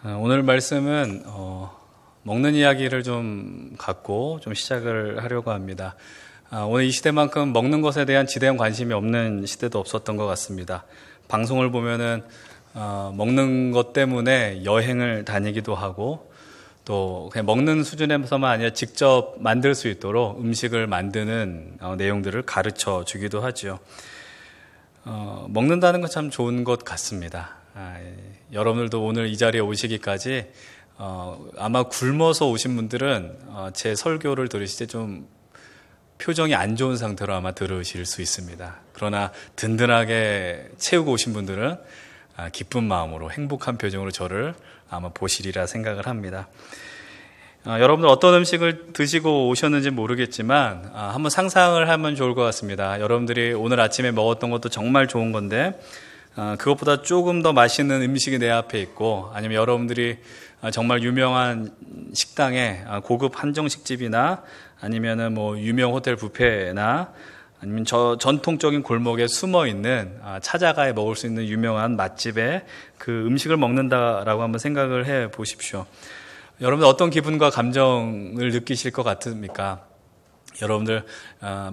오늘 말씀은 먹는 이야기를 좀 갖고 좀 시작을 하려고 합니다. 오늘 이 시대만큼 먹는 것에 대한 지대한 관심이 없는 시대도 없었던 것 같습니다. 방송을 보면은 먹는 것 때문에 여행을 다니기도 하고 또 그냥 먹는 수준에서만 아니라 직접 만들 수 있도록 음식을 만드는 내용들을 가르쳐 주기도 하죠. 먹는다는 건 참 좋은 것 같습니다. 여러분들도 오늘 이 자리에 오시기까지 아마 굶어서 오신 분들은 제 설교를 들으실 때 좀 표정이 안 좋은 상태로 아마 들으실 수 있습니다. 그러나 든든하게 채우고 오신 분들은 기쁜 마음으로 행복한 표정으로 저를 아마 보시리라 생각을 합니다. 여러분들 어떤 음식을 드시고 오셨는지 모르겠지만 한번 상상을 하면 좋을 것 같습니다. 여러분들이 오늘 아침에 먹었던 것도 정말 좋은 건데 그것보다 조금 더 맛있는 음식이 내 앞에 있고, 아니면 여러분들이 정말 유명한 식당에 고급 한정식집이나 아니면은 뭐 유명 호텔 뷔페나 아니면 전통적인 골목에 숨어 있는 찾아가야 먹을 수 있는 유명한 맛집에 그 음식을 먹는다라고 한번 생각을 해 보십시오. 여러분들 어떤 기분과 감정을 느끼실 것 같습니까? 여러분들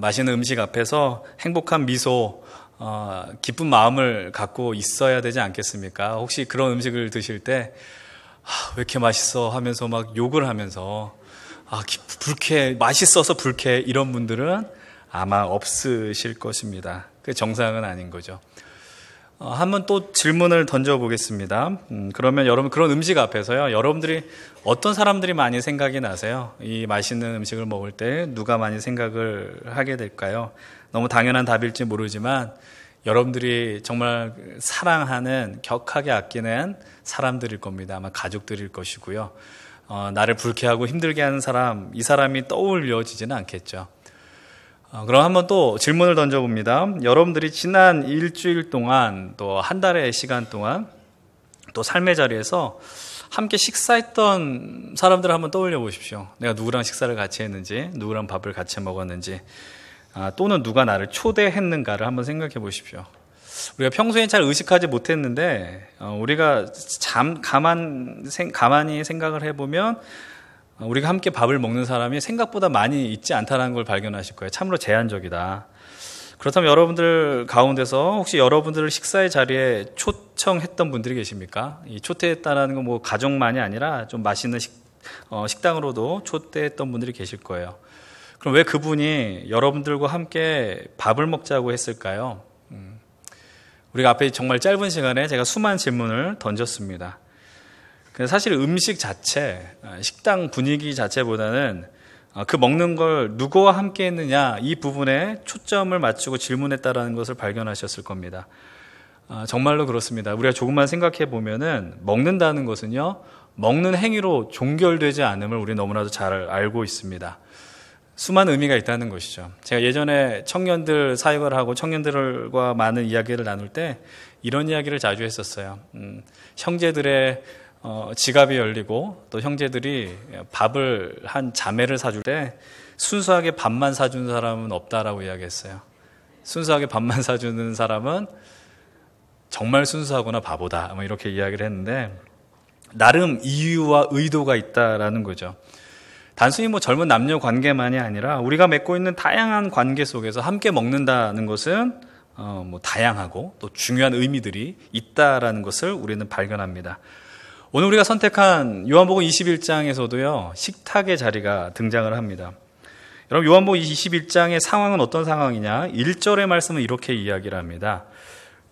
맛있는 음식 앞에서 행복한 미소, 기쁜 마음을 갖고 있어야 되지 않겠습니까? 혹시 그런 음식을 드실 때 왜 이렇게 맛있어 하면서 막 욕을 하면서 불쾌해, 맛있어서 불쾌해, 이런 분들은 아마 없으실 것입니다. 그게 정상은 아닌 거죠. 한번 또 질문을 던져보겠습니다. 그러면 여러분 그런 음식 앞에서요, 여러분들이 어떤 사람들이 많이 생각이 나세요? 이 맛있는 음식을 먹을 때 누가 많이 생각을 하게 될까요? 너무 당연한 답일지 모르지만 여러분들이 정말 사랑하는, 격하게 아끼는 사람들일 겁니다. 아마 가족들일 것이고요. 나를 불쾌하고 힘들게 하는 사람, 이 사람이 떠올려지지는 않겠죠. 그럼 한번 또 질문을 던져봅니다. 여러분들이 지난 일주일 동안 또 한 달의 시간 동안 또 삶의 자리에서 함께 식사했던 사람들을 한번 떠올려 보십시오. 내가 누구랑 식사를 같이 했는지, 누구랑 밥을 같이 먹었는지, 또는 누가 나를 초대했는가를 한번 생각해 보십시오. 우리가 평소에 잘 의식하지 못했는데 우리가 가만히 생각을 해보면 우리가 함께 밥을 먹는 사람이 생각보다 많이 있지 않다는 걸 발견하실 거예요. 참으로 제한적이다. 그렇다면 여러분들 가운데서 혹시 여러분들을 식사의 자리에 초청했던 분들이 계십니까? 이 초대했다는 건 뭐 가족만이 아니라 좀 맛있는 식당으로도 초대했던 분들이 계실 거예요. 그럼 왜 그분이 여러분들과 함께 밥을 먹자고 했을까요? 우리가 앞에 정말 짧은 시간에 제가 수많은 질문을 던졌습니다. 사실 음식 자체, 식당 분위기 자체보다는 그 먹는 걸 누구와 함께 했느냐, 이 부분에 초점을 맞추고 질문했다는 것을 발견하셨을 겁니다. 정말로 그렇습니다. 우리가 조금만 생각해 보면은 먹는다는 것은요, 먹는 행위로 종결되지 않음을 우리 너무나도 잘 알고 있습니다. 수많은 의미가 있다는 것이죠. 제가 예전에 청년들 사역을 하고 청년들과 많은 이야기를 나눌 때 이런 이야기를 자주 했었어요. 형제들의 지갑이 열리고 또 형제들이 밥을 한 자매를 사줄 때 순수하게 밥만 사주는 사람은 없다라고 이야기했어요. 순수하게 밥만 사주는 사람은 정말 순수하거나 바보다, 뭐 이렇게 이야기를 했는데 나름 이유와 의도가 있다라는 거죠. 단순히 뭐 젊은 남녀 관계만이 아니라 우리가 맺고 있는 다양한 관계 속에서 함께 먹는다는 것은 뭐 다양하고 또 중요한 의미들이 있다라는 것을 우리는 발견합니다. 오늘 우리가 선택한 요한복음 21장에서도요, 식탁의 자리가 등장을 합니다. 여러분, 요한복음 21장의 상황은 어떤 상황이냐? 1절의 말씀은 이렇게 이야기를 합니다.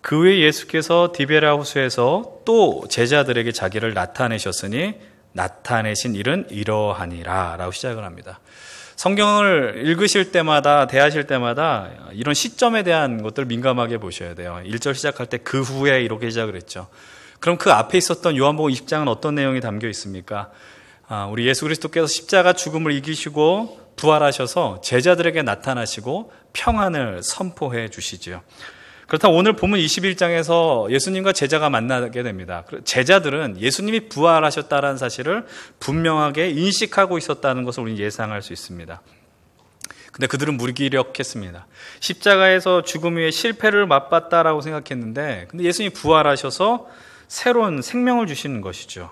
그 후에 예수께서 디베랴 호수에서 또 제자들에게 자기를 나타내셨으니 나타내신 일은 이러하니라 라고 시작을 합니다. 성경을 읽으실 때마다, 대하실 때마다 이런 시점에 대한 것들을 민감하게 보셔야 돼요. 1절 시작할 때 그 후에 이렇게 시작을 했죠. 그럼 그 앞에 있었던 요한복음 20장은 어떤 내용이 담겨 있습니까? 우리 예수 그리스도께서 십자가 죽음을 이기시고 부활하셔서 제자들에게 나타나시고 평안을 선포해 주시죠. 그렇다면 오늘 본문 21장에서 예수님과 제자가 만나게 됩니다. 제자들은 예수님이 부활하셨다는 사실을 분명하게 인식하고 있었다는 것을 우리는 예상할 수 있습니다. 근데 그들은 무기력했습니다. 십자가에서 죽음 위에 실패를 맛봤다라고 생각했는데, 근데 예수님이 부활하셔서 새로운 생명을 주시는 것이죠.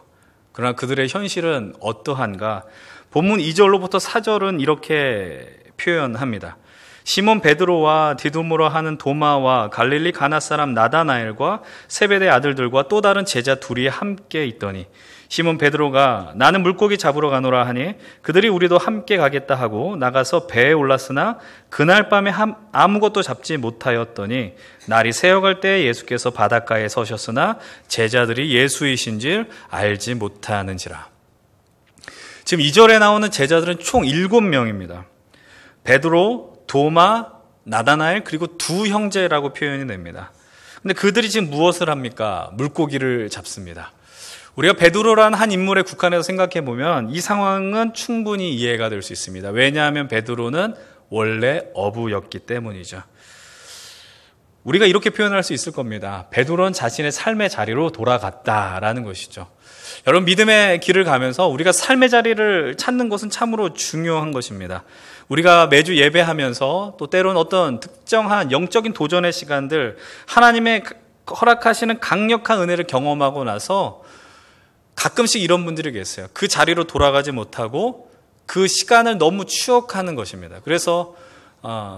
그러나 그들의 현실은 어떠한가? 본문 2절로부터 4절은 이렇게 표현합니다. 시몬 베드로와 디두모라 하는 도마와 갈릴리 가나 사람 나다나엘과 세베대 아들들과 또 다른 제자 둘이 함께 있더니 시몬 베드로가 나는 물고기 잡으러 가노라 하니 그들이 우리도 함께 가겠다 하고 나가서 배에 올랐으나 그날 밤에 아무것도 잡지 못하였더니 날이 새어갈 때에 예수께서 바닷가에 서셨으나 제자들이 예수이신 줄 알지 못하는지라. 지금 2절에 나오는 제자들은 총 7명입니다. 베드로, 도마, 나다나엘 그리고 두 형제라고 표현이 됩니다. 근데 그들이 지금 무엇을 합니까? 물고기를 잡습니다. 우리가 베드로라는 한 인물에 국한해서 생각해 보면 이 상황은 충분히 이해가 될 수 있습니다. 왜냐하면 베드로는 원래 어부였기 때문이죠. 우리가 이렇게 표현할 수 있을 겁니다. 베드로는 자신의 삶의 자리로 돌아갔다라는 것이죠. 여러분, 믿음의 길을 가면서 우리가 삶의 자리를 찾는 것은 참으로 중요한 것입니다. 우리가 매주 예배하면서 또 때로는 어떤 특정한 영적인 도전의 시간들, 하나님의 허락하시는 강력한 은혜를 경험하고 나서 가끔씩 이런 분들이 계세요. 그 자리로 돌아가지 못하고 그 시간을 너무 추억하는 것입니다. 그래서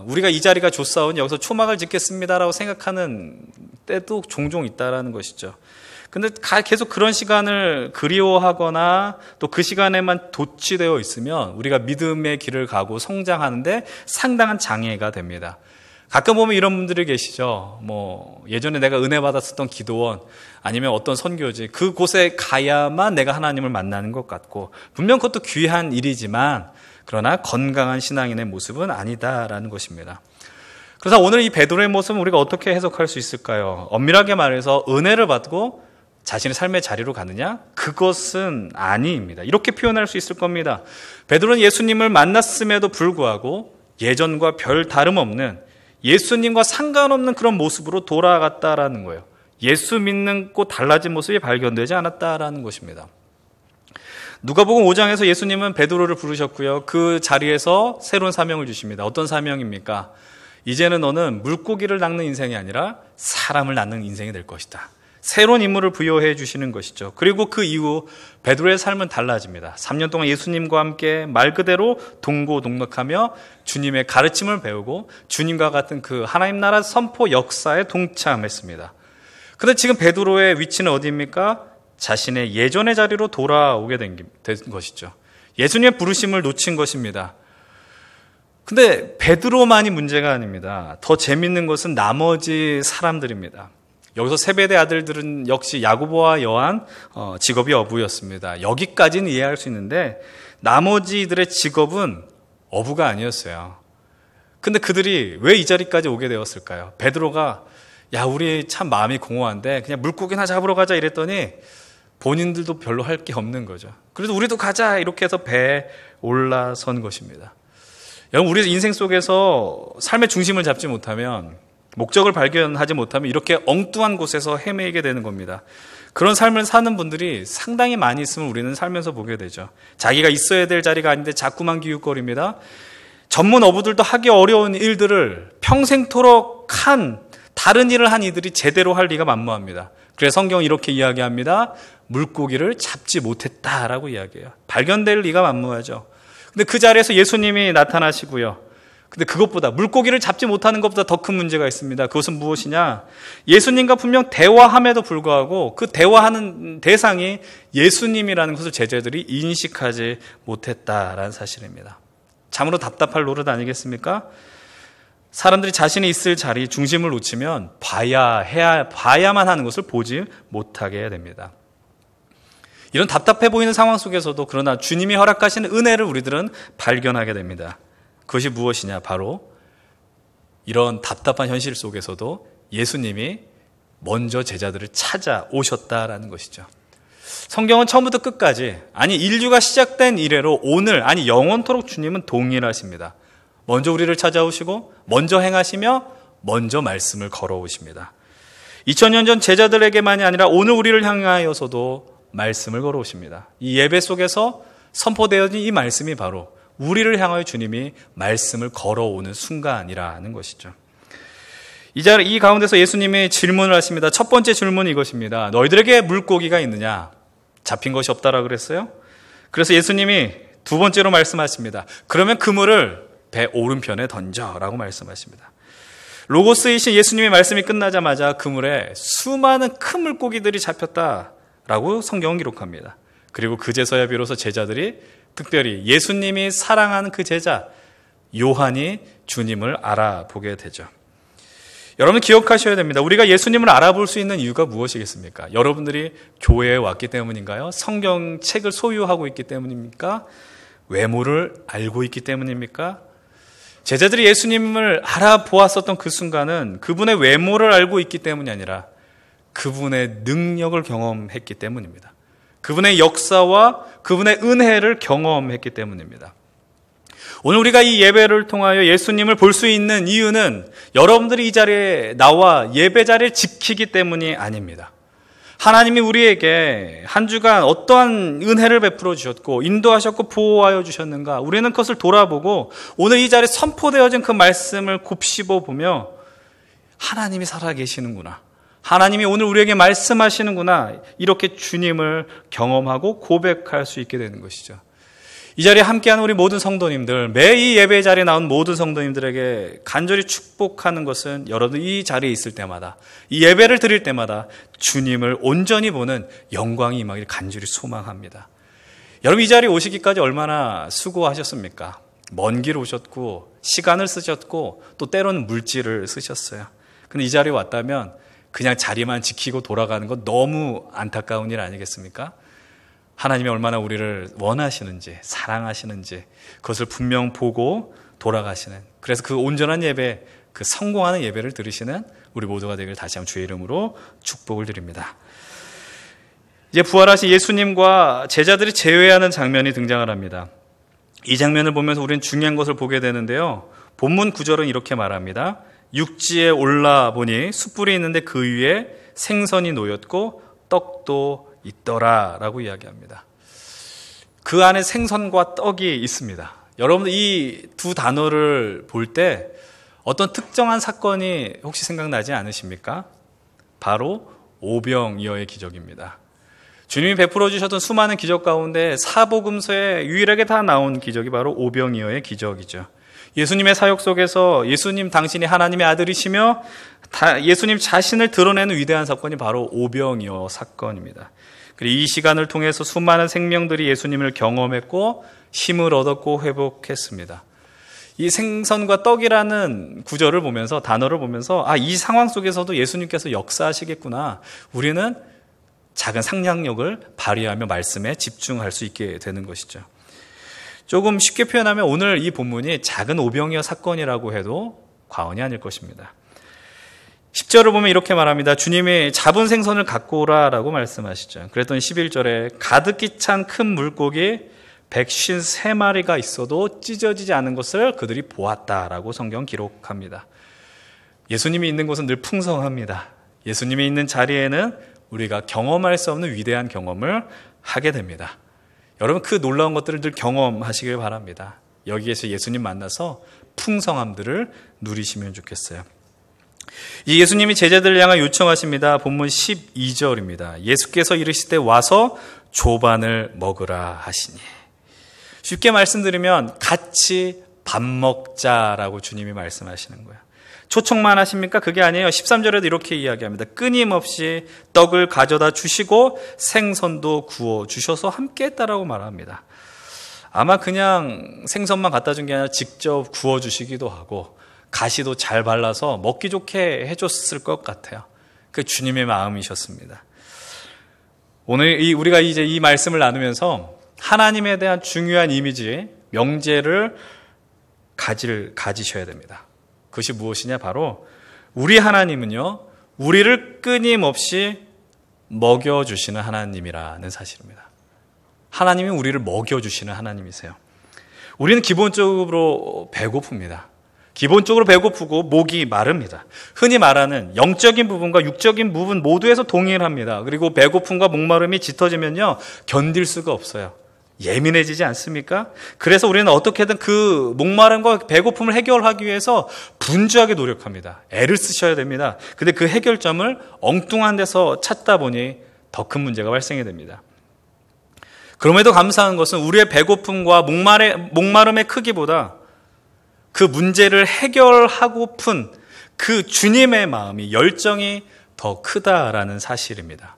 우리가 이 자리가 좋사오니 여기서 초막을 짓겠습니다라고 생각하는 때도 종종 있다라는 것이죠. 근데 계속 그런 시간을 그리워하거나 또 그 시간에만 도취되어 있으면 우리가 믿음의 길을 가고 성장하는데 상당한 장애가 됩니다. 가끔 보면 이런 분들이 계시죠. 예전에 내가 은혜 받았었던 기도원 아니면 어떤 선교지 그곳에 가야만 내가 하나님을 만나는 것 같고 분명 그것도 귀한 일이지만 그러나 건강한 신앙인의 모습은 아니다라는 것입니다. 그래서 오늘 이 베드로의 모습은 우리가 어떻게 해석할 수 있을까요? 엄밀하게 말해서 은혜를 받고 자신의 삶의 자리로 가느냐? 그것은 아니입니다. 이렇게 표현할 수 있을 겁니다. 베드로는 예수님을 만났음에도 불구하고 예전과 별 다름없는 예수님과 상관없는 그런 모습으로 돌아갔다라는 거예요. 예수 믿는 것 달라진 모습이 발견되지 않았다라는 것입니다. 누가복음 5장에서 예수님은 베드로를 부르셨고요. 그 자리에서 새로운 사명을 주십니다. 어떤 사명입니까? 이제는 너는 물고기를 낚는 인생이 아니라 사람을 낚는 인생이 될 것이다. 새로운 임무를 부여해 주시는 것이죠. 그리고 그 이후 베드로의 삶은 달라집니다. 3년 동안 예수님과 함께 말 그대로 동고동락하며 주님의 가르침을 배우고 주님과 같은 그 하나님 나라 선포 역사에 동참했습니다. 그런데 지금 베드로의 위치는 어디입니까? 자신의 예전의 자리로 돌아오게 된 것이죠. 예수님의 부르심을 놓친 것입니다. 근데 베드로만이 문제가 아닙니다. 더 재밌는 것은 나머지 사람들입니다. 여기서 세베대 아들들은 역시 야고보와 요한 직업이 어부였습니다. 여기까지는 이해할 수 있는데 나머지들의 직업은 어부가 아니었어요. 근데 그들이 왜 이 자리까지 오게 되었을까요? 베드로가 우리 참 마음이 공허한데 그냥 물고기나 잡으러 가자 이랬더니 본인들도 별로 할 게 없는 거죠. 그래도 우리도 가자 이렇게 해서 배에 올라선 것입니다. 여러분, 우리 인생 속에서 삶의 중심을 잡지 못하면 목적을 발견하지 못하면 이렇게 엉뚱한 곳에서 헤매게 되는 겁니다. 그런 삶을 사는 분들이 상당히 많이 있음을 우리는 살면서 보게 되죠. 자기가 있어야 될 자리가 아닌데 자꾸만 기웃거립니다. 전문 어부들도 하기 어려운 일들을 평생토록 다른 일을 한 이들이 제대로 할 리가 만무합니다. 그래서 성경은 이렇게 이야기합니다. 물고기를 잡지 못했다라고 이야기해요. 발견될 리가 만무하죠. 근데 그 자리에서 예수님이 나타나시고요. 근데 그것보다 물고기를 잡지 못하는 것보다 더 큰 문제가 있습니다. 그것은 무엇이냐? 예수님과 분명 대화함에도 불구하고 그 대화하는 대상이 예수님이라는 것을 제자들이 인식하지 못했다라는 사실입니다. 참으로 답답할 노릇 아니겠습니까? 사람들이 자신이 있을 자리 중심을 놓치면 봐야만 하는 것을 보지 못하게 됩니다. 이런 답답해 보이는 상황 속에서도 그러나 주님이 허락하시는 은혜를 우리들은 발견하게 됩니다. 그것이 무엇이냐? 바로 이런 답답한 현실 속에서도 예수님이 먼저 제자들을 찾아오셨다라는 것이죠. 성경은 처음부터 끝까지, 인류가 시작된 이래로 오늘, 영원토록 주님은 동일하십니다. 먼저 우리를 찾아오시고 먼저 행하시며 먼저 말씀을 걸어오십니다. 2000년 전 제자들에게만이 아니라 오늘 우리를 향하여서도 말씀을 걸어오십니다. 이 예배 속에서 선포되어진 이 말씀이 바로 우리를 향하여 주님이 말씀을 걸어오는 순간이라는 것이죠. 이 가운데서 예수님이 질문을 하십니다. 첫 번째 질문이 이것입니다. 너희들에게 물고기가 있느냐? 잡힌 것이 없다라고 그랬어요. 그래서 예수님이 두 번째로 말씀하십니다. 그러면 그물을 배 오른편에 던져라고 말씀하십니다. 로고스이신 예수님의 말씀이 끝나자마자 그물에 수많은 큰 물고기들이 잡혔다라고 성경은 기록합니다. 그리고 그제서야 비로소 제자들이, 특별히 예수님이 사랑하는 그 제자 요한이 주님을 알아보게 되죠. 여러분 기억하셔야 됩니다. 우리가 예수님을 알아볼 수 있는 이유가 무엇이겠습니까? 여러분들이 교회에 왔기 때문인가요? 성경책을 소유하고 있기 때문입니까? 외모를 알고 있기 때문입니까? 제자들이 예수님을 알아보았었던 그 순간은 그분의 외모를 알고 있기 때문이 아니라 그분의 능력을 경험했기 때문입니다. 그분의 역사와 그분의 은혜를 경험했기 때문입니다. 오늘 우리가 이 예배를 통하여 예수님을 볼 수 있는 이유는 여러분들이 이 자리에 나와 예배 자리를 지키기 때문이 아닙니다. 하나님이 우리에게 한 주간 어떠한 은혜를 베풀어 주셨고 인도하셨고 보호하여 주셨는가, 우리는 그것을 돌아보고 오늘 이 자리에 선포되어진 그 말씀을 곱씹어 보며 하나님이 살아계시는구나, 하나님이 오늘 우리에게 말씀하시는구나, 이렇게 주님을 경험하고 고백할 수 있게 되는 것이죠. 이 자리에 함께하는 우리 모든 성도님들, 매 이 예배 자리에 나온 모든 성도님들에게 간절히 축복하는 것은 여러분 이 자리에 있을 때마다, 이 예배를 드릴 때마다 주님을 온전히 보는 영광이 임하기를 간절히 소망합니다. 여러분 이 자리에 오시기까지 얼마나 수고하셨습니까? 먼 길 오셨고 시간을 쓰셨고 또 때로는 물질을 쓰셨어요. 근데 이 자리에 왔다면 그냥 자리만 지키고 돌아가는 건 너무 안타까운 일 아니겠습니까? 하나님이 얼마나 우리를 원하시는지, 사랑하시는지 그것을 분명 보고 돌아가시는, 그래서 그 온전한 예배, 그 성공하는 예배를 드리시는 우리 모두가 되기를 다시 한번 주의 이름으로 축복을 드립니다. 이제 부활하신 예수님과 제자들이 제외하는 장면이 등장을 합니다. 이 장면을 보면서 우리는 중요한 것을 보게 되는데요. 본문 구절은 이렇게 말합니다. 육지에 올라보니 숯불이 있는데 그 위에 생선이 놓였고 떡도 있더라 라고 이야기합니다. 그 안에 생선과 떡이 있습니다. 여러분 이 두 단어를 볼 때 어떤 특정한 사건이 혹시 생각나지 않으십니까? 바로 오병이어의 기적입니다. 주님이 베풀어 주셨던 수많은 기적 가운데 사복음서에 유일하게 다 나온 기적이 바로 오병이어의 기적이죠. 예수님의 사역 속에서 예수님 당신이 하나님의 아들이시며 예수님 자신을 드러내는 위대한 사건이 바로 오병이어 사건입니다. 그리고 이 시간을 통해서 수많은 생명들이 예수님을 경험했고 힘을 얻었고 회복했습니다. 이 생선과 떡이라는 구절을 보면서, 단어를 보면서 이 상황 속에서도 예수님께서 역사하시겠구나, 우리는 작은 상상력을 발휘하며 말씀에 집중할 수 있게 되는 것이죠. 조금 쉽게 표현하면 오늘 이 본문이 작은 오병이어 사건이라고 해도 과언이 아닐 것입니다. 10절을 보면 이렇게 말합니다. 주님이 잡은 생선을 갖고 오라라고 말씀하시죠. 그랬더니 11절에 가득히 찬 큰 물고기 153마리가 있어도 찢어지지 않은 것을 그들이 보았다라고 성경 기록합니다. 예수님이 있는 곳은 늘 풍성합니다. 예수님이 있는 자리에는 우리가 경험할 수 없는 위대한 경험을 하게 됩니다. 여러분 그 놀라운 것들을 늘 경험하시길 바랍니다. 여기에서 예수님 만나서 풍성함들을 누리시면 좋겠어요. 이 예수님이 제자들을 향하여 요청하십니다. 본문 12절입니다. 예수께서 이르시되 와서 조반을 먹으라 하시니. 쉽게 말씀드리면 같이 밥 먹자라고 주님이 말씀하시는 거예요. 초청만 하십니까? 그게 아니에요. 13절에도 이렇게 이야기합니다. 끊임없이 떡을 가져다 주시고 생선도 구워 주셔서 함께 했다라고 말합니다. 아마 그냥 생선만 갖다 준 게 아니라 직접 구워 주시기도 하고 가시도 잘 발라서 먹기 좋게 해줬을 것 같아요. 그 주님의 마음이셨습니다. 오늘 우리가 이제 이 말씀을 나누면서 하나님에 대한 중요한 이미지, 명제를 가지셔야 됩니다. 그것이 무엇이냐? 바로 우리 하나님은요, 우리를 끊임없이 먹여주시는 하나님이라는 사실입니다. 하나님이 우리를 먹여주시는 하나님이세요. 우리는 기본적으로 배고픕니다. 기본적으로 배고프고 목이 마릅니다. 흔히 말하는 영적인 부분과 육적인 부분 모두에서 동일합니다. 그리고 배고픔과 목마름이 짙어지면요, 견딜 수가 없어요. 예민해지지 않습니까? 그래서 우리는 어떻게든 그 목마름과 배고픔을 해결하기 위해서 분주하게 노력합니다. 애를 쓰셔야 됩니다. 근데 그 해결점을 엉뚱한 데서 찾다 보니 더 큰 문제가 발생이 됩니다. 그럼에도 감사한 것은 우리의 배고픔과 목마름의 크기보다 그 문제를 해결하고픈 그 주님의 마음이, 열정이 더 크다라는 사실입니다.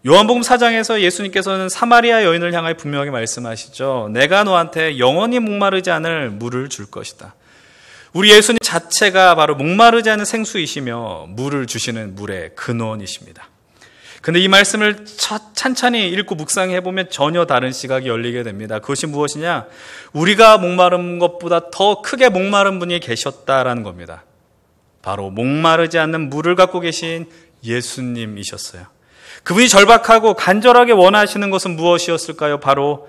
요한복음 4장에서 예수님께서는 사마리아 여인을 향하여 분명하게 말씀하시죠. 내가 너한테 영원히 목마르지 않을 물을 줄 것이다. 우리 예수님 자체가 바로 목마르지 않은 생수이시며 물을 주시는 물의 근원이십니다. 근데 이 말씀을 찬찬히 읽고 묵상해보면 전혀 다른 시각이 열리게 됩니다. 그것이 무엇이냐? 우리가 목마른 것보다 더 크게 목마른 분이 계셨다라는 겁니다. 바로 목마르지 않는 물을 갖고 계신 예수님이셨어요. 그분이 절박하고 간절하게 원하시는 것은 무엇이었을까요? 바로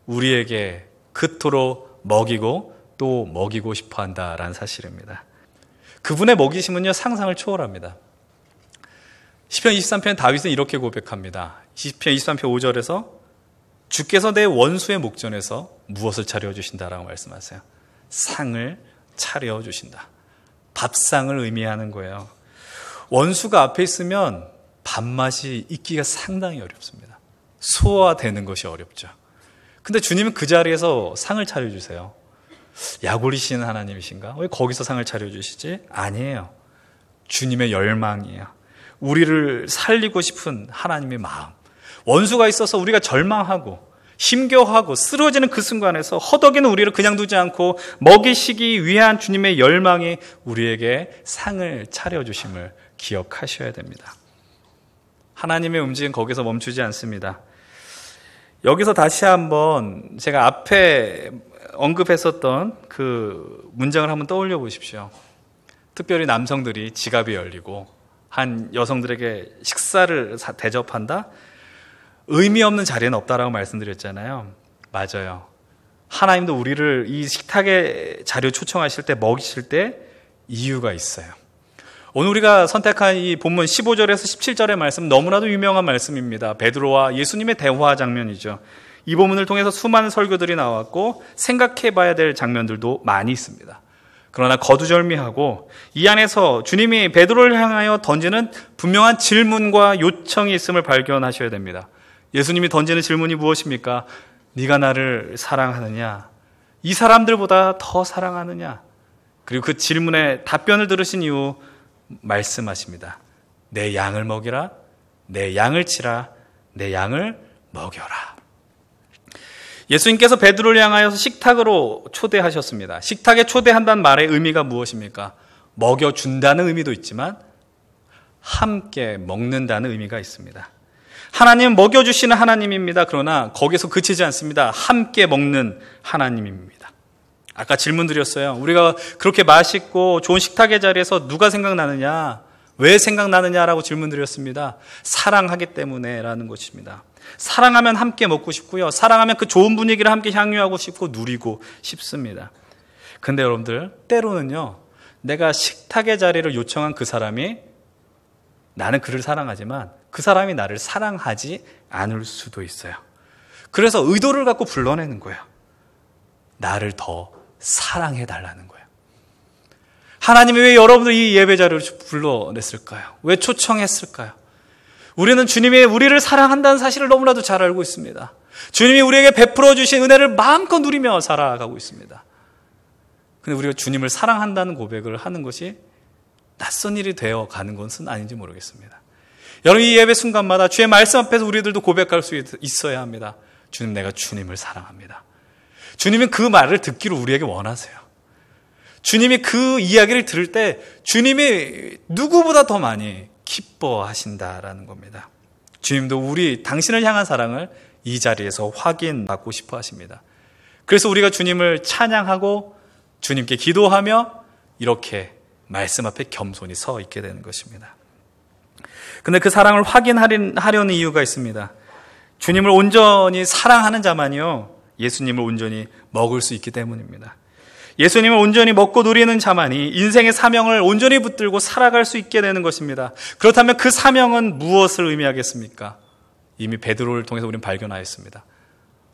우리에게 그토록 먹이고 또 먹이고 싶어 한다라는 사실입니다. 그분의 먹이심은요, 상상을 초월합니다. 시편 23편 다윗은 이렇게 고백합니다. 시편 23편 5절에서 주께서 내 원수의 목전에서 무엇을 차려주신다라고 말씀하세요. 상을 차려주신다. 밥상을 의미하는 거예요. 원수가 앞에 있으면 밥맛이 있기가 상당히 어렵습니다. 소화되는 것이 어렵죠. 근데 주님은 그 자리에서 상을 차려주세요. 약 올리시는 하나님이신가? 왜 거기서 상을 차려주시지? 아니에요. 주님의 열망이에요. 우리를 살리고 싶은 하나님의 마음. 원수가 있어서 우리가 절망하고 힘겨워하고 쓰러지는 그 순간에서 허덕이는 우리를 그냥 두지 않고 먹이시기 위한 주님의 열망이 우리에게 상을 차려주심을 기억하셔야 됩니다. 하나님의 움직임은 거기서 멈추지 않습니다. 여기서 다시 한번 제가 앞에 언급했었던 그 문장을 한번 떠올려 보십시오. 특별히 남성들이 지갑이 열리고 한 여성들에게 식사를 대접한다? 의미 없는 자리는 없다라고 말씀드렸잖아요. 맞아요. 하나님도 우리를 이 식탁의 자리에 초청하실 때, 먹이실 때 이유가 있어요. 오늘 우리가 선택한 이 본문 15절에서 17절의 말씀, 너무나도 유명한 말씀입니다. 베드로와 예수님의 대화 장면이죠. 이 본문을 통해서 수많은 설교들이 나왔고 생각해 봐야 될 장면들도 많이 있습니다. 그러나 거두절미하고 이 안에서 주님이 베드로를 향하여 던지는 분명한 질문과 요청이 있음을 발견하셔야 됩니다. 예수님이 던지는 질문이 무엇입니까? 네가 나를 사랑하느냐? 이 사람들보다 더 사랑하느냐? 그리고 그 질문에 답변을 들으신 이후 말씀하십니다. 내 양을 먹이라, 내 양을 치라, 내 양을 먹여라. 예수님께서 베드로를 향하여서 식탁으로 초대하셨습니다. 식탁에 초대한다는 말의 의미가 무엇입니까? 먹여준다는 의미도 있지만 함께 먹는다는 의미가 있습니다. 하나님은 먹여주시는 하나님입니다. 그러나 거기서 그치지 않습니다. 함께 먹는 하나님입니다. 아까 질문 드렸어요. 우리가 그렇게 맛있고 좋은 식탁의 자리에서 누가 생각나느냐? 왜 생각나느냐라고 질문 드렸습니다. 사랑하기 때문에라는 것입니다. 사랑하면 함께 먹고 싶고요. 사랑하면 그 좋은 분위기를 함께 향유하고 싶고 누리고 싶습니다. 근데 여러분들, 때로는요, 내가 식탁의 자리를 요청한 그 사람이 나는 그를 사랑하지만 그 사람이 나를 사랑하지 않을 수도 있어요. 그래서 의도를 갖고 불러내는 거예요. 나를 더 사랑해달라는 거예요. 하나님이 왜 여러분들 이 예배 자리를 불러냈을까요? 왜 초청했을까요? 우리는 주님이 우리를 사랑한다는 사실을 너무나도 잘 알고 있습니다. 주님이 우리에게 베풀어 주신 은혜를 마음껏 누리며 살아가고 있습니다. 근데 우리가 주님을 사랑한다는 고백을 하는 것이 낯선 일이 되어 가는 것은 아닌지 모르겠습니다. 여러분, 이 예배 순간마다 주의 말씀 앞에서 우리들도 고백할 수 있어야 합니다. 주님, 내가 주님을 사랑합니다. 주님은 그 말을 듣기를 우리에게 원하세요. 주님이 그 이야기를 들을 때 주님이 누구보다 더 많이 기뻐하신다라는 겁니다. 주님도 당신을 향한 사랑을 이 자리에서 확인받고 싶어 하십니다. 그래서 우리가 주님을 찬양하고 주님께 기도하며 이렇게 말씀 앞에 겸손히 서 있게 되는 것입니다. 근데 그 사랑을 확인하려는 이유가 있습니다. 주님을 온전히 사랑하는 자만이요, 예수님을 온전히 먹을 수 있기 때문입니다. 예수님을 온전히 먹고 누리는 자만이 인생의 사명을 온전히 붙들고 살아갈 수 있게 되는 것입니다. 그렇다면 그 사명은 무엇을 의미하겠습니까? 이미 베드로를 통해서 우리는 발견하였습니다.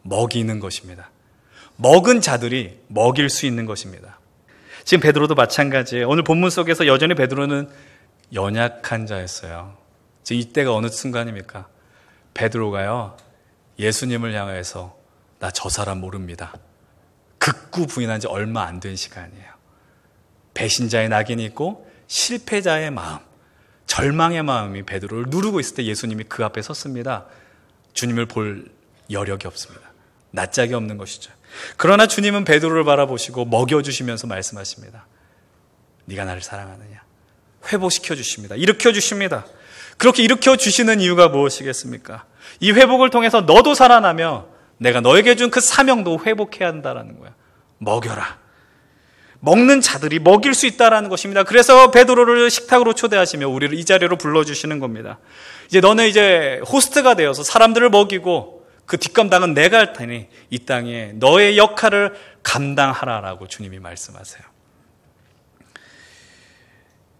먹이는 것입니다. 먹은 자들이 먹일 수 있는 것입니다. 지금 베드로도 마찬가지예요. 오늘 본문 속에서 여전히 베드로는 연약한 자였어요. 지금 이때가 어느 순간입니까? 베드로가요, 예수님을 향해서 나 저 사람 모릅니다. 극구 부인한 지 얼마 안 된 시간이에요. 배신자의 낙인이 있고 실패자의 마음, 절망의 마음이 베드로를 누르고 있을 때 예수님이 그 앞에 섰습니다. 주님을 볼 여력이 없습니다. 낯짝이 없는 것이죠. 그러나 주님은 베드로를 바라보시고 먹여주시면서 말씀하십니다. 네가 나를 사랑하느냐? 회복시켜 주십니다. 일으켜 주십니다. 그렇게 일으켜 주시는 이유가 무엇이겠습니까? 이 회복을 통해서 너도 살아나며 내가 너에게 준 그 사명도 회복해야 한다는 거야. 먹여라. 먹는 자들이 먹일 수 있다는 것입니다. 그래서 베드로를 식탁으로 초대하시며 우리를 이 자리로 불러주시는 겁니다. 이제 너는 이제 호스트가 되어서 사람들을 먹이고 그 뒷감당은 내가 할 테니 이 땅에 너의 역할을 감당하라라고 주님이 말씀하세요.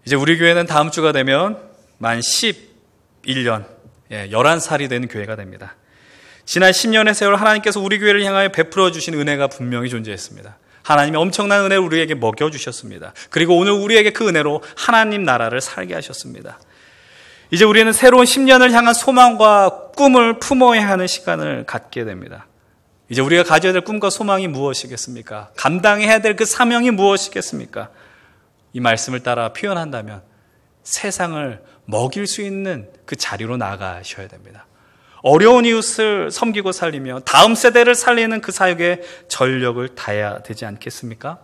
이제 우리 교회는 다음 주가 되면 만 11년, 11살이 된 교회가 됩니다. 지난 10년의 세월 하나님께서 우리 교회를 향하여 베풀어 주신 은혜가 분명히 존재했습니다. 하나님이 엄청난 은혜를 우리에게 먹여주셨습니다. 그리고 오늘 우리에게 그 은혜로 하나님 나라를 살게 하셨습니다. 이제 우리는 새로운 10년을 향한 소망과 꿈을 품어야 하는 시간을 갖게 됩니다. 이제 우리가 가져야 될 꿈과 소망이 무엇이겠습니까? 감당해야 될 그 사명이 무엇이겠습니까? 이 말씀을 따라 표현한다면 세상을 먹일 수 있는 그 자리로 나아가셔야 됩니다. 어려운 이웃을 섬기고 살리며 다음 세대를 살리는 그 사역에 전력을 다해야 되지 않겠습니까?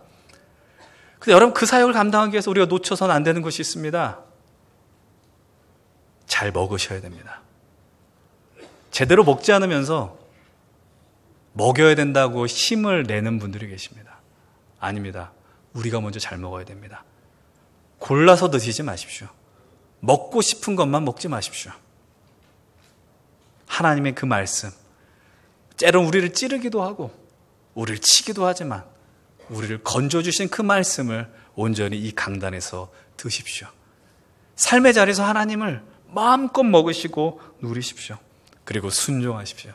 근데 여러분, 그 사역을 감당하기 위해서 우리가 놓쳐서는 안 되는 것이 있습니다. 잘 먹으셔야 됩니다. 제대로 먹지 않으면서 먹여야 된다고 힘을 내는 분들이 계십니다. 아닙니다. 우리가 먼저 잘 먹어야 됩니다. 골라서 드시지 마십시오. 먹고 싶은 것만 먹지 마십시오. 하나님의 그 말씀, 때론 우리를 찌르기도 하고 우리를 치기도 하지만 우리를 건져주신 그 말씀을 온전히 이 강단에서 드십시오. 삶의 자리에서 하나님을 마음껏 먹으시고 누리십시오. 그리고 순종하십시오.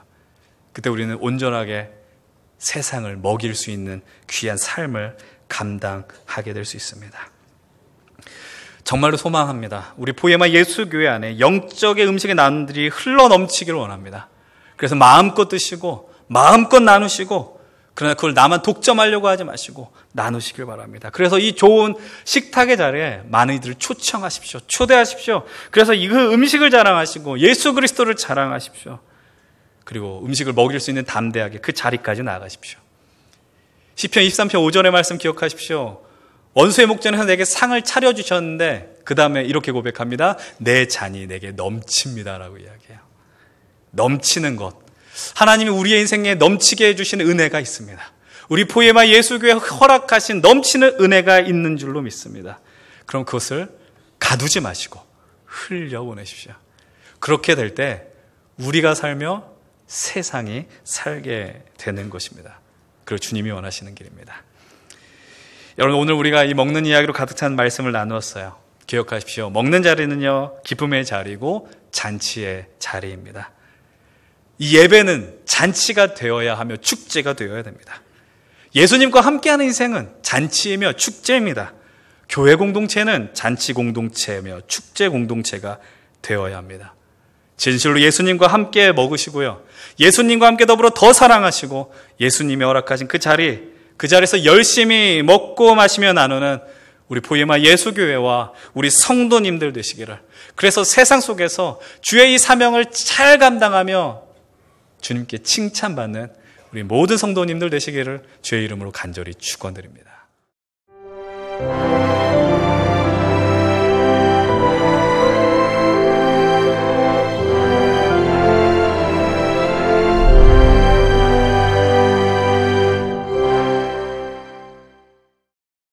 그때 우리는 온전하게 세상을 먹일 수 있는 귀한 삶을 감당하게 될 수 있습니다. 정말로 소망합니다. 우리 포에마 예수교회 안에 영적의 음식의 나눔들이 흘러넘치기를 원합니다. 그래서 마음껏 드시고 마음껏 나누시고, 그러나 그걸 나만 독점하려고 하지 마시고 나누시길 바랍니다. 그래서 이 좋은 식탁의 자리에 많은 이들을 초청하십시오. 초대하십시오. 그래서 그 음식을 자랑하시고 예수 그리스도를 자랑하십시오. 그리고 음식을 먹일 수 있는 담대하게 그 자리까지 나아가십시오. 시편 23편 5절의 말씀 기억하십시오. 원수의 목전에서 내게 상을 차려주셨는데 그 다음에 이렇게 고백합니다. 내 잔이 내게 넘칩니다라고 이야기해요. 넘치는 것. 하나님이 우리의 인생에 넘치게 해주시는 은혜가 있습니다. 우리 포에마 예수교회 허락하신 넘치는 은혜가 있는 줄로 믿습니다. 그럼 그것을 가두지 마시고 흘려보내십시오. 그렇게 될 때 우리가 살며 세상이 살게 되는 것입니다. 그리고 주님이 원하시는 길입니다. 여러분, 오늘 우리가 이 먹는 이야기로 가득 찬 말씀을 나누었어요. 기억하십시오. 먹는 자리는요, 기쁨의 자리고 잔치의 자리입니다. 이 예배는 잔치가 되어야 하며 축제가 되어야 됩니다. 예수님과 함께하는 인생은 잔치이며 축제입니다. 교회 공동체는 잔치 공동체이며 축제 공동체가 되어야 합니다. 진실로 예수님과 함께 먹으시고요, 예수님과 함께 더불어 더 사랑하시고 예수님이 허락하신 그 자리에서 열심히 먹고 마시며 나누는 우리 포에마 예수교회와 우리 성도님들 되시기를, 그래서 세상 속에서 주의 이 사명을 잘 감당하며 주님께 칭찬받는 우리 모든 성도님들 되시기를 주의 이름으로 간절히 축원드립니다.